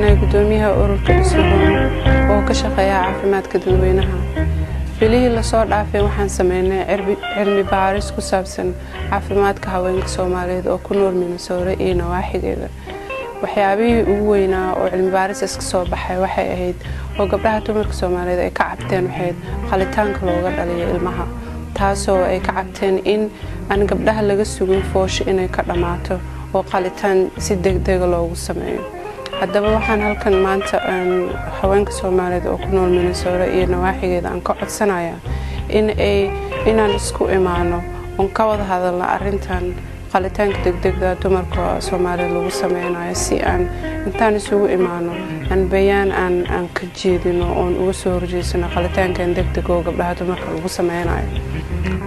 tirsanay gudoomiyaha ururka Isuroon oo ka shaqeeya caafimaadka dadweynaha. Bilihii la soo dhaafay waxaan sameynay cilmi baaris ku saabsan caafimaadka haweenka Soomaaliyeed oo ku nool Minnesota iyo nawaaxigeeda. waxyaabihii ugu weynaa oo cilmi baaris iska soo baxay waxay ahayd oo gabdhaha dumarka Soomaaliyeed ay ka cabteen waxay qalitaanka looga dhaliyo ilmaha, taasoo ay ka cabteen in aan gabdhaha laga sugin foosho inay ka dhamaato oo qalitaan si degdeg loogu sameeyo. haddaba waxaan halkan maanta haweenka Soomaaliyeed oo ku nool Minnesota iyo nawaaxigeeda aan ka codsanayaa inaan isku imaano oo ka wada hadalno arrintan qalitaanka degdegda dumarka Soomaaliyeed lagu sameynayo si aan intaan isugu imaano aan bayaan aan ka jeedino oo uga soo horjeesano qalitaankan degdega oo gabdhaha dumarka lagu sameynayo.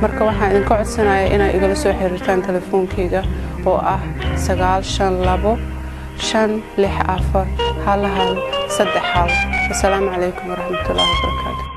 marka waxaan idin ka codsanayaa inaad igala soo xiriirtaan telefoonkeyga oo ah 952 564 11 31. Assalaamu calaykum waraxmatullaahi wabarakaatuh.